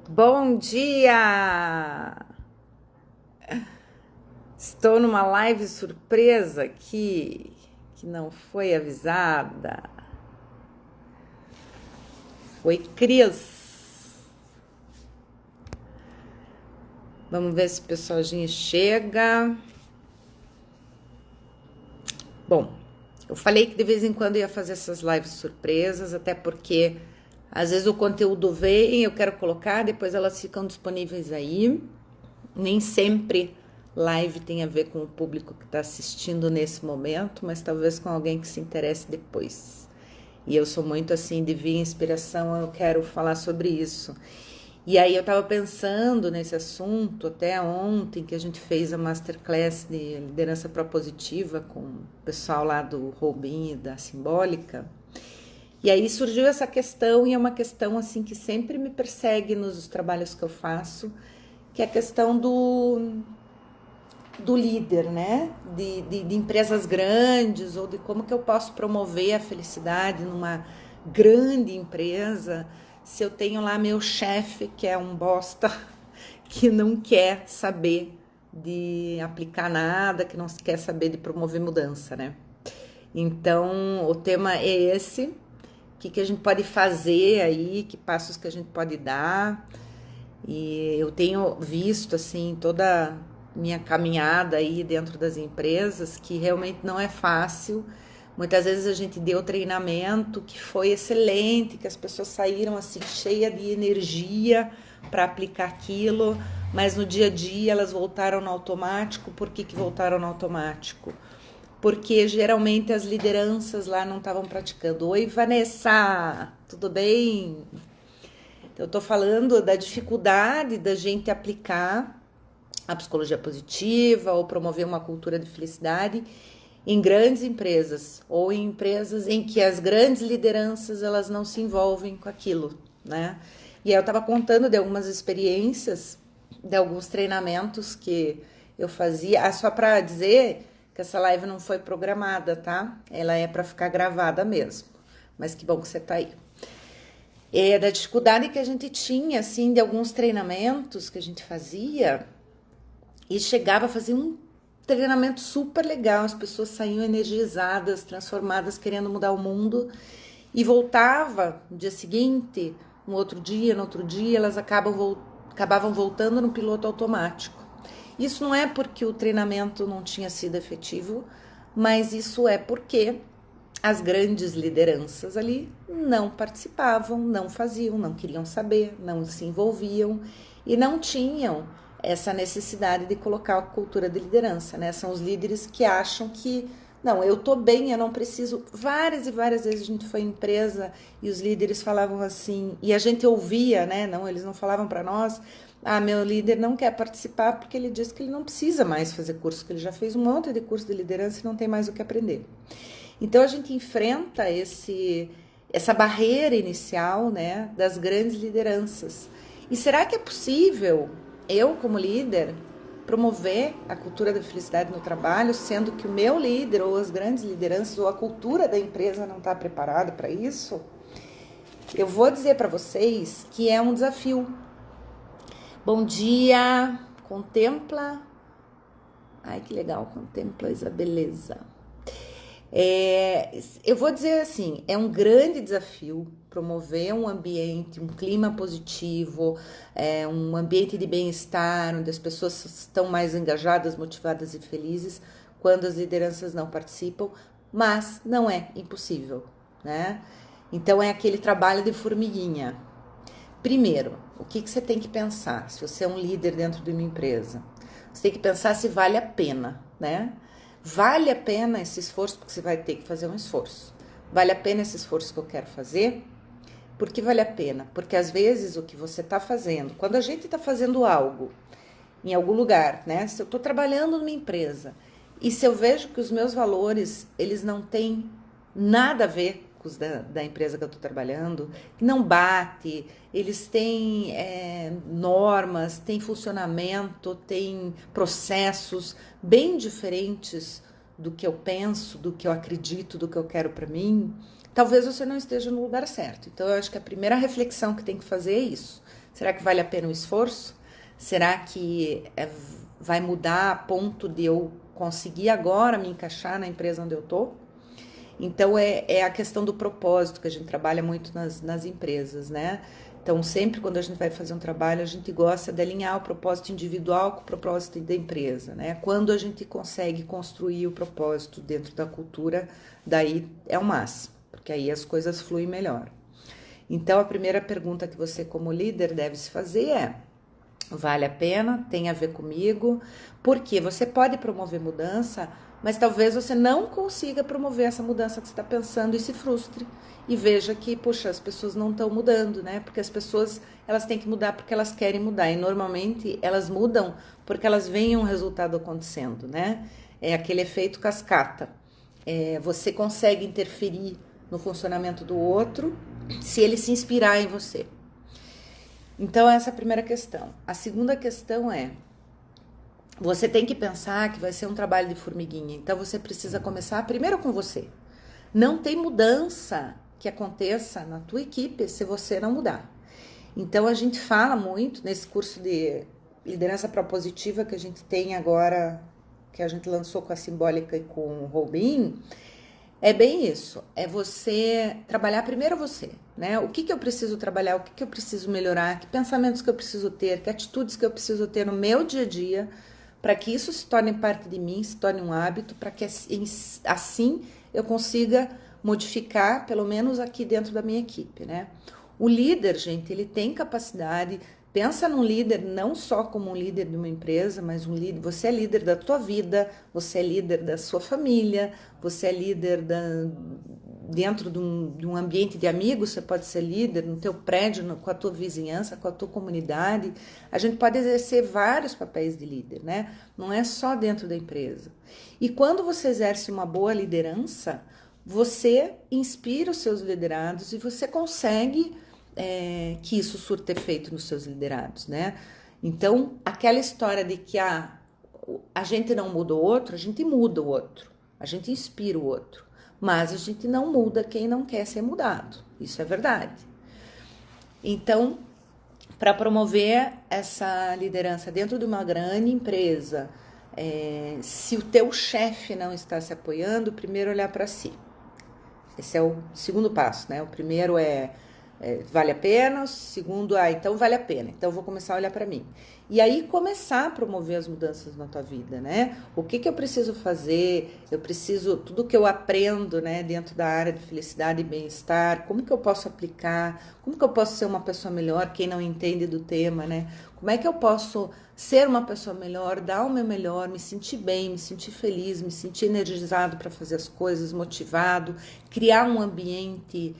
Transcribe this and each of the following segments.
Bom dia! Estou numa live surpresa aqui, que não foi avisada. Oi, Cris. Vamos ver se o pessoalzinho chega. Bom, eu falei que de vez em quando ia fazer essas lives surpresas, até porque às vezes o conteúdo vem, eu quero colocar, depois elas ficam disponíveis aí. Nem sempre live tem a ver com o público que está assistindo nesse momento, mas talvez com alguém que se interesse depois. E eu sou muito assim, de vir inspiração, eu quero falar sobre isso. E aí eu estava pensando nesse assunto até ontem, que a gente fez a Masterclass de liderança propositiva com o pessoal lá do Robin e da Simbólica. E aí surgiu essa questão, e é uma questão assim que sempre me persegue nos trabalhos que eu faço, que é a questão do líder, né? De empresas grandes, ou de como que eu posso promover a felicidade numa grande empresa, se eu tenho lá meu chefe, que é um bosta, que não quer saber de aplicar nada, que não quer saber de promover mudança, né? Então, o tema é esse. O que a gente pode fazer aí, que passos que a gente pode dar. E eu tenho visto, assim, toda minha caminhada aí dentro das empresas, que realmente não é fácil. Muitas vezes a gente deu treinamento que foi excelente, que as pessoas saíram assim cheias de energia para aplicar aquilo, mas no dia a dia elas voltaram no automático. Por que voltaram no automático? Porque geralmente as lideranças lá não estavam praticando. Oi, Vanessa, tudo bem? Então, eu estou falando da dificuldade da gente aplicar a psicologia positiva ou promover uma cultura de felicidade em grandes empresas ou em empresas em que as grandes lideranças elas não se envolvem com aquilo, né? E aí eu estava contando de algumas experiências, de alguns treinamentos que eu fazia. Só para dizer que essa live não foi programada, tá? Ela é para ficar gravada mesmo. Mas que bom que você tá aí. É da dificuldade que a gente tinha, assim, de alguns treinamentos que a gente fazia e chegava a fazer um treinamento super legal, as pessoas saíam energizadas, transformadas, querendo mudar o mundo e voltava no dia seguinte, no outro dia, elas acabavam voltando no piloto automático. Isso não é porque o treinamento não tinha sido efetivo, mas isso é porque as grandes lideranças ali não participavam, não faziam, não queriam saber, não se envolviam e não tinham essa necessidade de colocar a cultura de liderança, né? São os líderes que acham que não, eu tô bem, eu não preciso. Várias e várias vezes a gente foi em empresa e os líderes falavam assim, e a gente ouvia, né? Não, eles não falavam para nós. Ah, meu líder não quer participar porque ele diz que ele não precisa mais fazer curso, que ele já fez um monte de curso de liderança e não tem mais o que aprender. Então a gente enfrenta essa barreira inicial, né, das grandes lideranças. E será que é possível eu, como líder, promover a cultura da felicidade no trabalho, sendo que o meu líder ou as grandes lideranças ou a cultura da empresa não está preparada para isso? Eu vou dizer para vocês que é um desafio. Bom dia, contempla. Ai, que legal, contempla essa beleza. Eu vou dizer assim, é um grande desafio promover um ambiente, um clima positivo, um ambiente de bem-estar, onde as pessoas estão mais engajadas, motivadas e felizes, quando as lideranças não participam, mas não é impossível, né? Então é aquele trabalho de formiguinha. Primeiro, o que você tem que pensar, se você é um líder dentro de uma empresa? Você tem que pensar se vale a pena, né? Vale a pena esse esforço, porque você vai ter que fazer um esforço. Vale a pena esse esforço que eu quero fazer? Por que vale a pena? Porque às vezes o que você está fazendo, quando a gente está fazendo algo em algum lugar, né? Se eu estou trabalhando numa empresa e se eu vejo que os meus valores, eles não têm nada a ver com os da empresa que eu estou trabalhando, não bate, eles têm normas, têm funcionamento, têm processos bem diferentes do que eu penso, do que eu acredito, do que eu quero para mim, talvez você não esteja no lugar certo. Então eu acho que a primeira reflexão que tem que fazer é isso. Será que vale a pena o esforço? Será que vai mudar a ponto de eu conseguir agora me encaixar na empresa onde eu tô? Então, é a questão do propósito que a gente trabalha muito nas empresas, né? Então, sempre quando a gente vai fazer um trabalho, a gente gosta de alinhar o propósito individual com o propósito da empresa, né? Quando a gente consegue construir o propósito dentro da cultura, daí é o máximo, porque aí as coisas fluem melhor. Então, a primeira pergunta que você, como líder, deve se fazer é: vale a pena? Tem a ver comigo? Porque você pode promover mudança, mas talvez você não consiga promover essa mudança que você está pensando e se frustre. E veja que, poxa, as pessoas não estão mudando, né? Porque as pessoas, elas têm que mudar porque elas querem mudar. E normalmente elas mudam porque elas veem um resultado acontecendo, né? É aquele efeito cascata. Você consegue interferir no funcionamento do outro se ele se inspirar em você. Então, essa é a primeira questão. A segunda questão é: você tem que pensar que vai ser um trabalho de formiguinha. Então, você precisa começar primeiro com você. Não tem mudança que aconteça na tua equipe se você não mudar. Então, a gente fala muito nesse curso de liderança propositiva que a gente tem agora, que a gente lançou com a Simbólica e com o Robin. É bem isso, é você trabalhar primeiro você, né? O que eu preciso trabalhar, o que eu preciso melhorar, que pensamentos que eu preciso ter, que atitudes que eu preciso ter no meu dia a dia, para que isso se torne parte de mim, se torne um hábito, para que assim eu consiga modificar, pelo menos aqui dentro da minha equipe, né? O líder, gente, ele tem capacidade. Pensa num líder não só como um líder de uma empresa, mas um líder. Você é líder da tua vida, você é líder da sua família, você é líder dentro de um ambiente de amigos, você pode ser líder no teu prédio, com a tua vizinhança, com a tua comunidade. A gente pode exercer vários papéis de líder, né? Não é só dentro da empresa. E quando você exerce uma boa liderança, você inspira os seus liderados e você consegue que isso surta efeito nos seus liderados, né? Então, aquela história de que a gente não muda o outro, a gente muda o outro, a gente inspira o outro, mas a gente não muda quem não quer ser mudado, isso é verdade. Então, para promover essa liderança dentro de uma grande empresa, se o teu chefe não está se apoiando, primeiro olhar para si. Esse é o segundo passo, né? O primeiro vale a pena, o segundo, então vale a pena, então eu vou começar a olhar para mim. E aí começar a promover as mudanças na tua vida, né? O que eu preciso fazer? Eu preciso, tudo que eu aprendo, né, dentro da área de felicidade e bem-estar, como que eu posso aplicar? Como que eu posso ser uma pessoa melhor, quem não entende do tema, né? Como é que eu posso ser uma pessoa melhor, dar o meu melhor, me sentir bem, me sentir feliz, me sentir energizado para fazer as coisas, motivado, criar um ambiente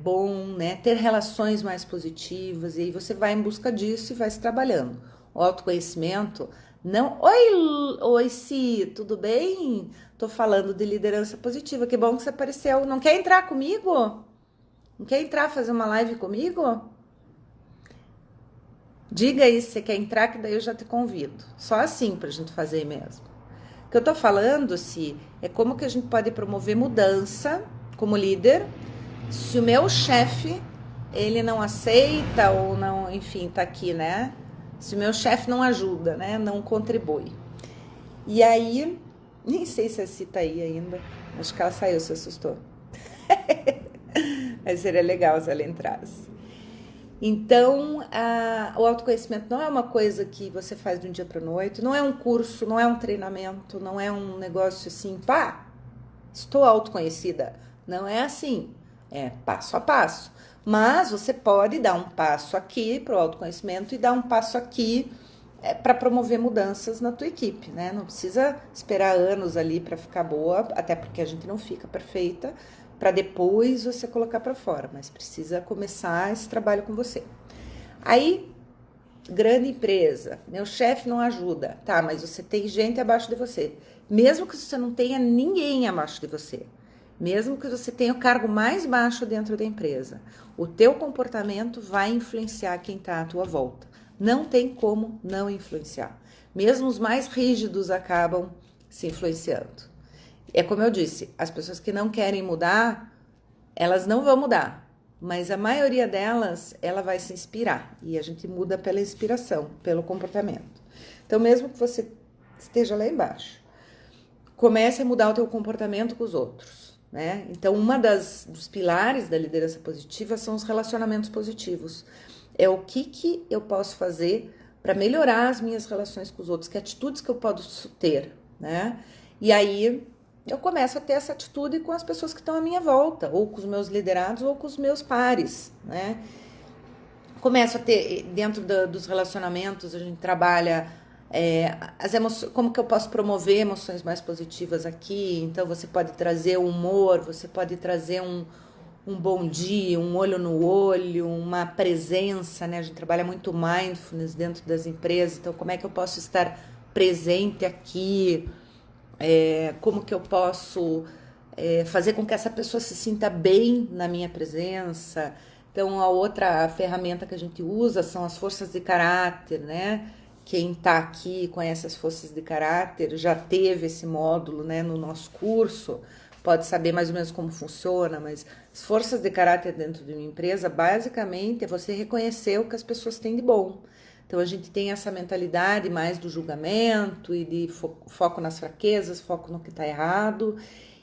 bom, né? Ter relações mais positivas, e aí você vai em busca disso e vai se trabalhando. O autoconhecimento, não... Oi, Si, tudo bem? Tô falando de liderança positiva, que bom que você apareceu. Não quer entrar comigo? Não quer entrar fazer uma live comigo? Diga aí se você quer entrar, que daí eu já te convido. Só assim pra gente fazer mesmo. O que eu tô falando, Si, é como que a gente pode promover mudança como líder. Se o meu chefe, ele não aceita ou não, enfim, tá aqui, né? Se o meu chefe não ajuda, né? Não contribui. E aí, nem sei se a Si tá aí ainda. Acho que ela saiu, se assustou. Mas seria legal se ela entrasse. Então, o autoconhecimento não é uma coisa que você faz de um dia para noite, não é um curso, não é um treinamento, não é um negócio assim, pá, estou autoconhecida. Não é assim. É passo a passo. Mas você pode dar um passo aqui para o autoconhecimento e dar um passo aqui para promover mudanças na tua equipe, né? Não precisa esperar anos ali para ficar boa, até porque a gente não fica perfeita, para depois você colocar para fora, mas precisa começar esse trabalho com você. Aí, grande empresa, meu chefe não ajuda, tá? Mas você tem gente abaixo de você. Mesmo que você não tenha ninguém abaixo de você, mesmo que você tenha o cargo mais baixo dentro da empresa, o teu comportamento vai influenciar quem está à tua volta. Não tem como não influenciar. Mesmo os mais rígidos acabam se influenciando. É como eu disse, as pessoas que não querem mudar, elas não vão mudar. mas a maioria delas, ela vai se inspirar, e a gente muda pela inspiração, pelo comportamento. Então, mesmo que você esteja lá embaixo, comece a mudar o teu comportamento com os outros, né? Então, dos pilares da liderança positiva são os relacionamentos positivos. É o que eu posso fazer para melhorar as minhas relações com os outros, que atitudes que eu posso ter, né? E aí eu começo a ter essa atitude com as pessoas que estão à minha volta, ou com os meus liderados, ou com os meus pares, né? Começo a ter, dentro dos relacionamentos, a gente trabalha as emoções, como que eu posso promover emoções mais positivas aqui. Então você pode trazer o humor, você pode trazer um bom dia, um olho no olho, uma presença, né? A gente trabalha muito mindfulness dentro das empresas, então como é que eu posso estar presente aqui, como que eu posso fazer com que essa pessoa se sinta bem na minha presença. Então, a outra ferramenta que a gente usa são as forças de caráter, né? Quem está aqui conhece as forças de caráter, já teve esse módulo, né, no nosso curso, pode saber mais ou menos como funciona, mas as forças de caráter dentro de uma empresa, basicamente, é você reconhecer o que as pessoas têm de bom. Então, a gente tem essa mentalidade mais do julgamento e de foco nas fraquezas, foco no que está errado,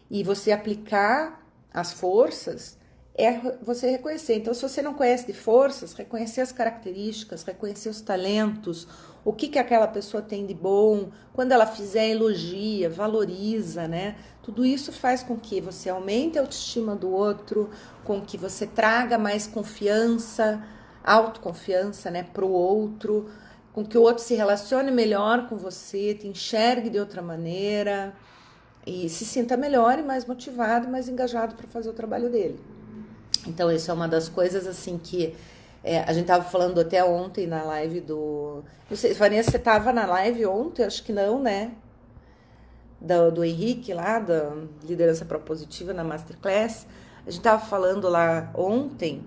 e você aplicar as forças é você reconhecer. Então, se você não conhece de forças, reconhecer as características, reconhecer os talentos, o que aquela pessoa tem de bom, quando ela fizer, elogia, valoriza, né? Tudo isso faz com que você aumente a autoestima do outro, com que você traga mais confiança, autoconfiança, né, para o outro, com que o outro se relacione melhor com você, te enxergue de outra maneira e se sinta melhor e mais motivado, mais engajado para fazer o trabalho dele. Então, isso é uma das coisas, assim, que a gente tava falando até ontem na live do... Não sei, Vanessa, você tava na live ontem? Acho que não, né? Do Henrique lá, da Liderança Propositiva na Masterclass. A gente tava falando lá ontem,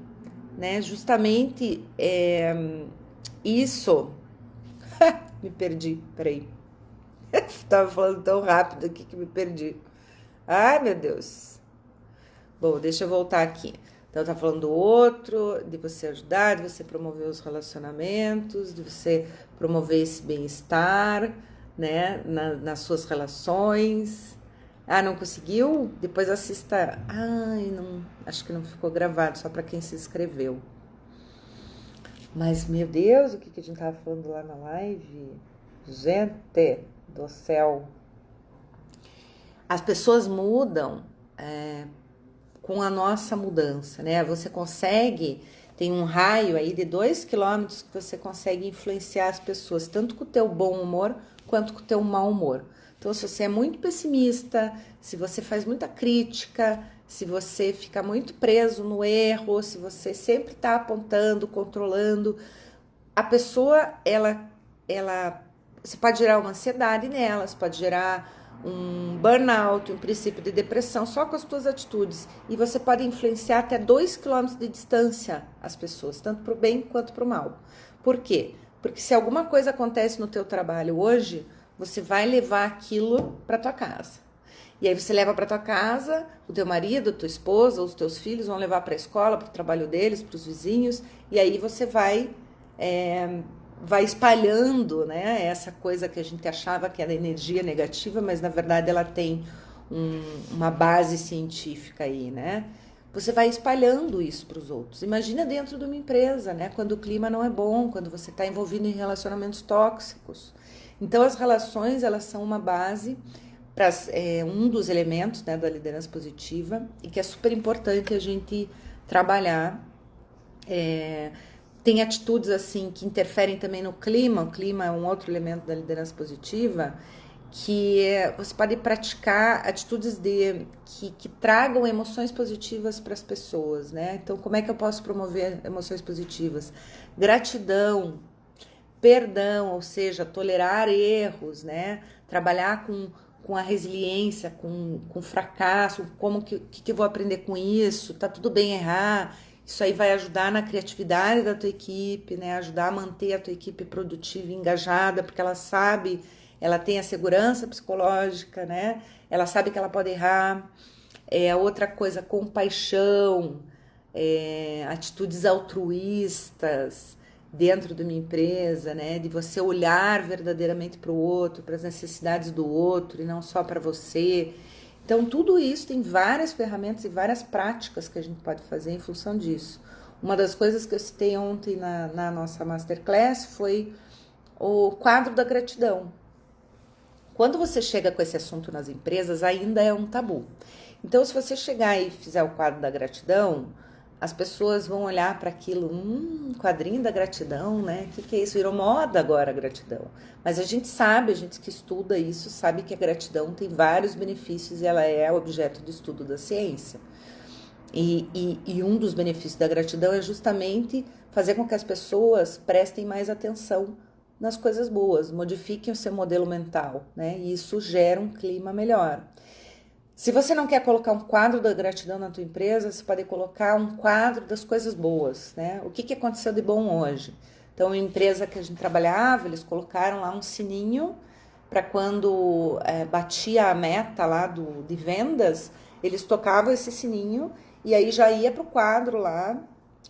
né? Justamente isso... Me perdi, peraí. Tava falando tão rápido aqui que me perdi. Ai, meu Deus. Bom, deixa eu voltar aqui. Então, tá falando do outro, de você ajudar, de você promover os relacionamentos, de você promover esse bem-estar, né, nas suas relações. Ah, não conseguiu? Depois assista. Ai, não, acho que não ficou gravado, só para quem se inscreveu. Mas, meu Deus, o que a gente tava falando lá na live? Gente do céu. As pessoas mudam com a nossa mudança, né? Você consegue, tem um raio aí de 2 quilômetros que você consegue influenciar as pessoas, tanto com o teu bom humor quanto com o teu mau humor. Então, se você é muito pessimista, se você faz muita crítica, se você fica muito preso no erro, se você sempre está apontando, controlando, a pessoa, você pode gerar uma ansiedade nela, você pode gerar um burnout, um princípio de depressão, só com as tuas atitudes. E você pode influenciar até 2 quilômetros de distância as pessoas, tanto para o bem quanto para o mal. Por quê? Porque se alguma coisa acontece no teu trabalho hoje, você vai levar aquilo para tua casa. E aí você leva para tua casa, o teu marido, a tua esposa, os teus filhos vão levar para a escola, para o trabalho deles, para os vizinhos, e aí você vai espalhando, né, essa coisa que a gente achava que era energia negativa, mas na verdade ela tem uma base científica aí, né? Você vai espalhando isso para os outros. Imagina dentro de uma empresa, né, quando o clima não é bom, quando você está envolvido em relacionamentos tóxicos. Então as relações, elas são uma base para um dos elementos, né, da liderança positiva e que é super importante a gente trabalhar. Tem atitudes assim que interferem também no clima. O clima é um outro elemento da liderança positiva, que você pode praticar atitudes que tragam emoções positivas para as pessoas, né? Então, como é que eu posso promover emoções positivas? Gratidão, perdão, ou seja, tolerar erros, né? Trabalhar com a resiliência, com fracasso, como que eu vou aprender com isso? Tá tudo bem errar. Isso aí vai ajudar na criatividade da tua equipe, né? Ajudar a manter a tua equipe produtiva e engajada, porque ela sabe, ela tem a segurança psicológica, né? Ela sabe que ela pode errar. Outra coisa, compaixão, atitudes altruístas dentro de uma empresa, né? De você olhar verdadeiramente para o outro, para as necessidades do outro e não só para você. Então, tudo isso tem várias ferramentas e várias práticas que a gente pode fazer em função disso. Uma das coisas que eu citei ontem na nossa Masterclass foi o quadro da gratidão. Quando você chega com esse assunto nas empresas, ainda é um tabu. Então, se você chegar e fizer o quadro da gratidão, as pessoas vão olhar para aquilo, quadrinho da gratidão, né? O que é isso? Virou moda agora a gratidão. Mas a gente sabe, a gente que estuda isso, sabe que a gratidão tem vários benefícios e ela é objeto de estudo da ciência. E um dos benefícios da gratidão é justamente fazer com que as pessoas prestem mais atenção nas coisas boas, modifiquem o seu modelo mental, né? E isso gera um clima melhor. Se você não quer colocar um quadro da gratidão na tua empresa, você pode colocar um quadro das coisas boas, né? O que aconteceu de bom hoje? Então, a empresa que a gente trabalhava, eles colocaram lá um sininho para quando batia a meta lá de vendas, eles tocavam esse sininho e aí já ia para o quadro lá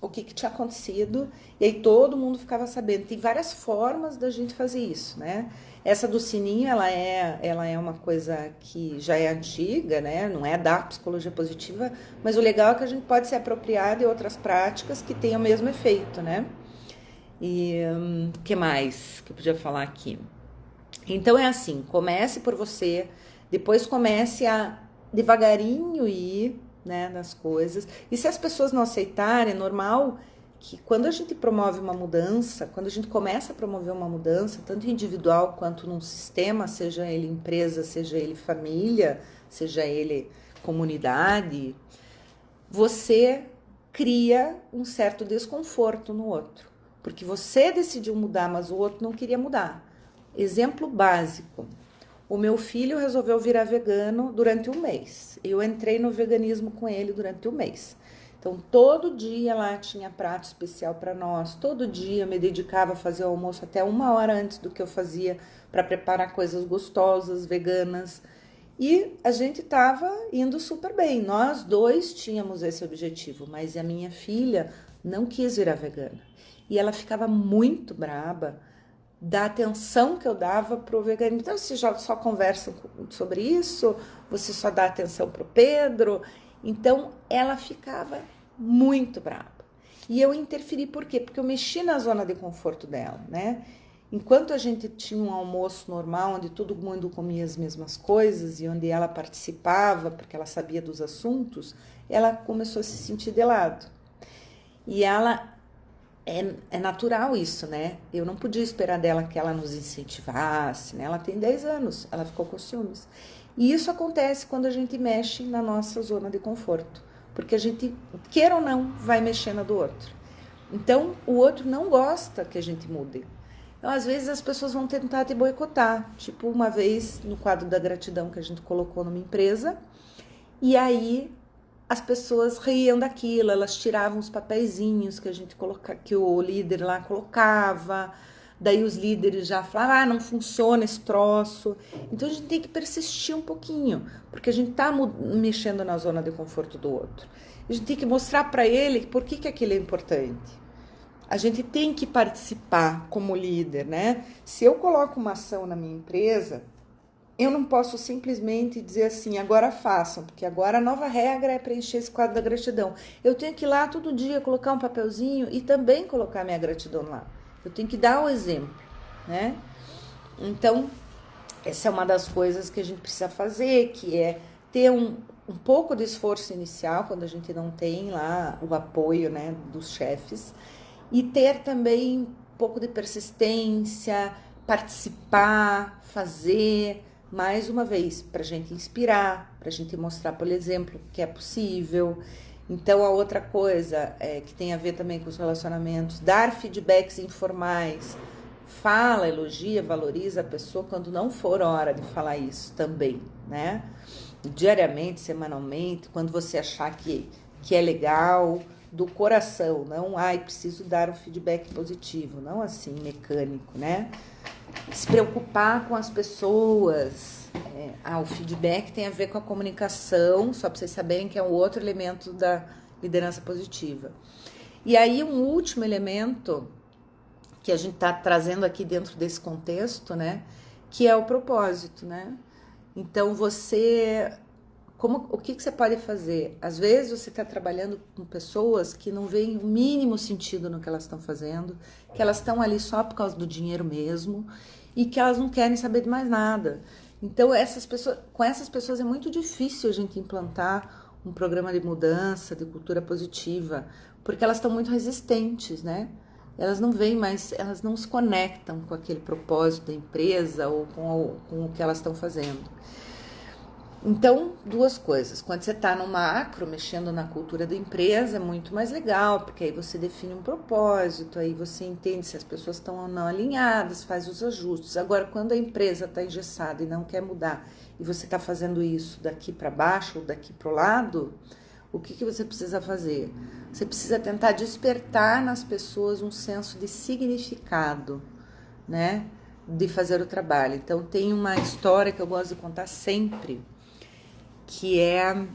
o que tinha acontecido e aí todo mundo ficava sabendo. Tem várias formas da gente fazer isso, né? Essa do sininho, ela é uma coisa que já é antiga, né? Não é da psicologia positiva, mas o legal é que a gente pode se apropriar de outras práticas que tenham o mesmo efeito, né? E o que mais que eu podia falar aqui? Então é assim, comece por você, depois comece a devagarinho ir, né, nas coisas. E se as pessoas não aceitarem, é normal que quando a gente promove uma mudança, quando a gente começa a promover uma mudança, tanto individual quanto num sistema, seja ele empresa, seja ele família, seja ele comunidade, você cria um certo desconforto no outro, porque você decidiu mudar, mas o outro não queria mudar. Exemplo básico. O meu filho resolveu virar vegano durante um mês. Eu entrei no veganismo com ele durante um mês. Então, todo dia lá tinha prato especial para nós. Todo dia eu me dedicava a fazer o almoço até 1 hora antes do que eu fazia para preparar coisas gostosas, veganas. E a gente estava indo super bem. Nós dois tínhamos esse objetivo, mas a minha filha não quis virar vegana. E ela ficava muito braba da atenção que eu dava pro veganismo. Então, vocês já só conversam sobre isso? Você só dá atenção pro Pedro? Então, ela ficava muito brava. E eu interferi, por quê? Porque eu mexi na zona de conforto dela, né? Enquanto a gente tinha um almoço normal, onde todo mundo comia as mesmas coisas e onde ela participava, porque ela sabia dos assuntos, ela começou a se sentir de lado. E ela... É natural isso, né? Eu não podia esperar dela que ela nos incentivasse, né? Ela tem 10 anos, ela ficou com ciúmes. E isso acontece quando a gente mexe na nossa zona de conforto. Porque a gente, queira ou não, vai mexer na do outro. Então, o outro não gosta que a gente mude. Então, às vezes, as pessoas vão tentar te boicotar. Tipo, uma vez, no quadro da gratidão que a gente colocou numa empresa, e aí... as pessoas riam daquilo, elas tiravam os papeizinhos que a gente que o líder lá colocava, daí os líderes já falavam, não funciona esse troço. Então a gente tem que persistir um pouquinho, porque a gente tá mexendo na zona de conforto do outro. A gente tem que mostrar para ele por que aquilo é importante. A gente tem que participar como líder, né? Se eu coloco uma ação na minha empresa, eu não posso simplesmente dizer assim, agora façam, porque agora a nova regra é preencher esse quadro da gratidão. Eu tenho que ir lá todo dia, colocar um papelzinho e também colocar minha gratidão lá. Eu tenho que dar o exemplo, né? Então, essa é uma das coisas que a gente precisa fazer, que é ter um pouco de esforço inicial, quando a gente não tem lá o apoio, né, dos chefes, e ter também um pouco de persistência, participar, fazer... mais uma vez, para a gente inspirar, para a gente mostrar, por exemplo, que é possível. Então, a outra coisa que tem a ver também com os relacionamentos, dar feedbacks informais. Fala, elogia, valoriza a pessoa quando não for hora de falar isso também, né? Diariamente, semanalmente, quando você achar que é legal, do coração, não, preciso dar um feedback positivo, não assim, mecânico, né? Se preocupar com as pessoas. O feedback tem a ver com a comunicação, só para vocês saberem que é um outro elemento liderança positiva. E aí um último elemento que a gente está trazendo aqui dentro desse contexto, né, que é o propósito, né? Então o que você pode fazer? Às vezes você está trabalhando com pessoas que não veem o mínimo sentido no que elas estão fazendo, que elas estão ali só por causa do dinheiro mesmo e que elas não querem saber de mais nada. Então com essas pessoas é muito difícil a gente implantar um programa de mudança, de cultura positiva, porque elas estão muito resistentes, né? Elas não veem mais, elas não se conectam com aquele propósito da empresa ou com o que elas estão fazendo. Então, duas coisas. Quando você está no macro, mexendo na cultura da empresa, é muito mais legal, porque aí você define um propósito, aí você entende se as pessoas estão ou não alinhadas, faz os ajustes. Agora, quando a empresa está engessada e não quer mudar, e você está fazendo isso daqui para baixo ou daqui para o lado, o que você precisa fazer? Você precisa tentar despertar nas pessoas um senso de significado, né? De fazer o trabalho. Então, tem uma história que eu gosto de contar sempre, que é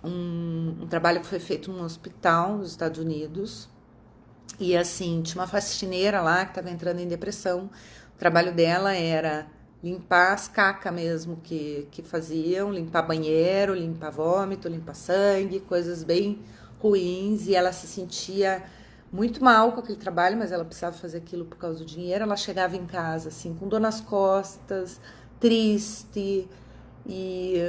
um trabalho que foi feito num hospital nos Estados Unidos. E assim, tinha uma faxineira lá que estava entrando em depressão. O trabalho dela era limpar as cacas mesmo que faziam, limpar banheiro, limpar vômito, limpar sangue, coisas bem ruins. E ela se sentia muito mal com aquele trabalho, mas ela precisava fazer aquilo por causa do dinheiro. Ela chegava em casa assim, com dor nas costas, triste e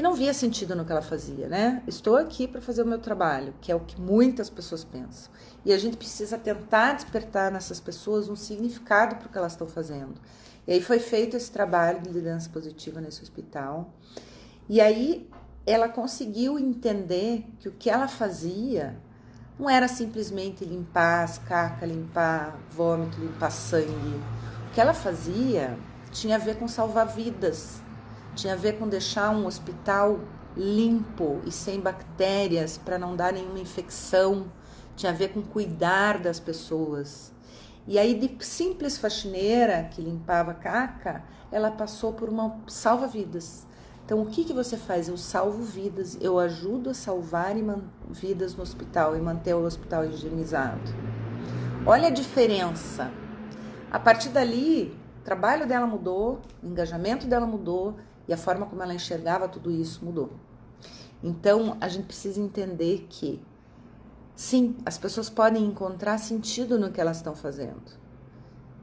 não via sentido no que ela fazia, né? Estou aqui para fazer o meu trabalho, que é o que muitas pessoas pensam. E a gente precisa tentar despertar nessas pessoas um significado para o que elas estão fazendo. E aí foi feito esse trabalho de liderança positiva nesse hospital. E aí ela conseguiu entender que o que ela fazia não era simplesmente limpar as cacas, limpar vômito, limpar sangue. O que ela fazia tinha a ver com salvar vidas. Tinha a ver com deixar um hospital limpo e sem bactérias para não dar nenhuma infecção. Tinha a ver com cuidar das pessoas. E aí, de simples faxineira que limpava caca, ela passou por uma salva-vidas. Então, o que você faz? Eu salvo vidas, eu ajudo a salvar vidas no hospital e manter o hospital higienizado. Olha a diferença. A partir dali, o trabalho dela mudou, o engajamento dela mudou, e a forma como ela enxergava tudo isso mudou. Então, a gente precisa entender que, sim, as pessoas podem encontrar sentido no que elas estão fazendo.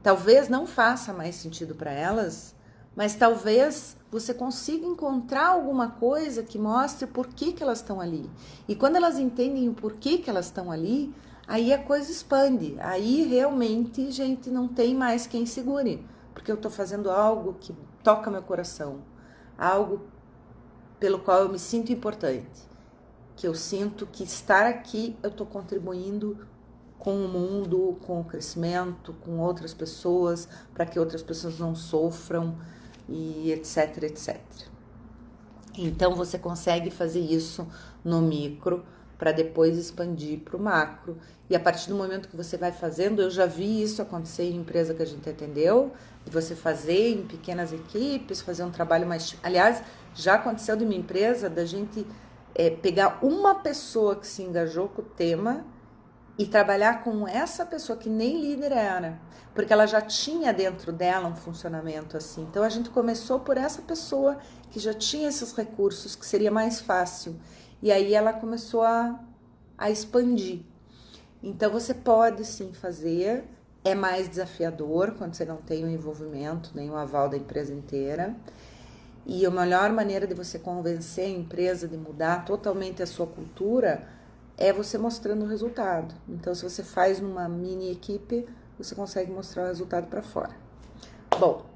Talvez não faça mais sentido para elas, mas talvez você consiga encontrar alguma coisa que mostre por que elas estão ali. E quando elas entendem o porquê que elas estão ali, aí a coisa expande. Aí realmente, gente, não tem mais quem segure, porque eu estou fazendo algo que toca meu coração. Algo pelo qual eu me sinto importante, que eu sinto que estar aqui eu estou contribuindo com o mundo, com o crescimento, com outras pessoas, para que outras pessoas não sofram e etc, etc. Então você consegue fazer isso no micro para depois expandir para o macro. E a partir do momento que você vai fazendo, eu já vi isso acontecer em empresa que a gente atendeu, de você fazer em pequenas equipes, fazer um trabalho mais... Aliás, já aconteceu de minha empresa, da gente pegar uma pessoa que se engajou com o tema e trabalhar com essa pessoa que nem líder era, porque ela já tinha dentro dela um funcionamento assim. Então a gente começou por essa pessoa que já tinha esses recursos, que seria mais fácil. E aí ela começou a expandir. Então você pode sim fazer, é mais desafiador quando você não tem o envolvimento, nem o aval da empresa inteira. E a melhor maneira de você convencer a empresa de mudar totalmente a sua cultura é você mostrando o resultado. Então, se você faz numa mini equipe, você consegue mostrar o resultado para fora. Bom,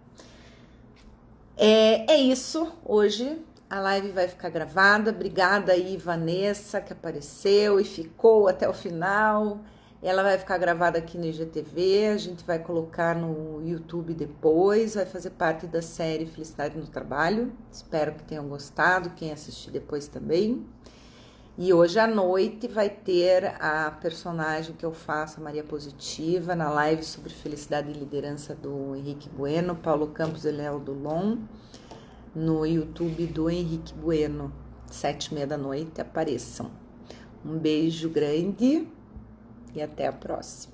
é isso. Hoje a live vai ficar gravada. Obrigada aí, Vanessa, que apareceu e ficou até o final. Ela vai ficar gravada aqui no IGTV, a gente vai colocar no YouTube depois, vai fazer parte da série Felicidade no Trabalho. Espero que tenham gostado, quem assistir depois também. E hoje à noite vai ter a personagem que eu faço, a Maria Positiva, na live sobre felicidade e liderança do Henrique Bueno, Paulo Campos e Léo Dulon, no YouTube do Henrique Bueno, 7h30 da noite, apareçam. Um beijo grande e até a próxima.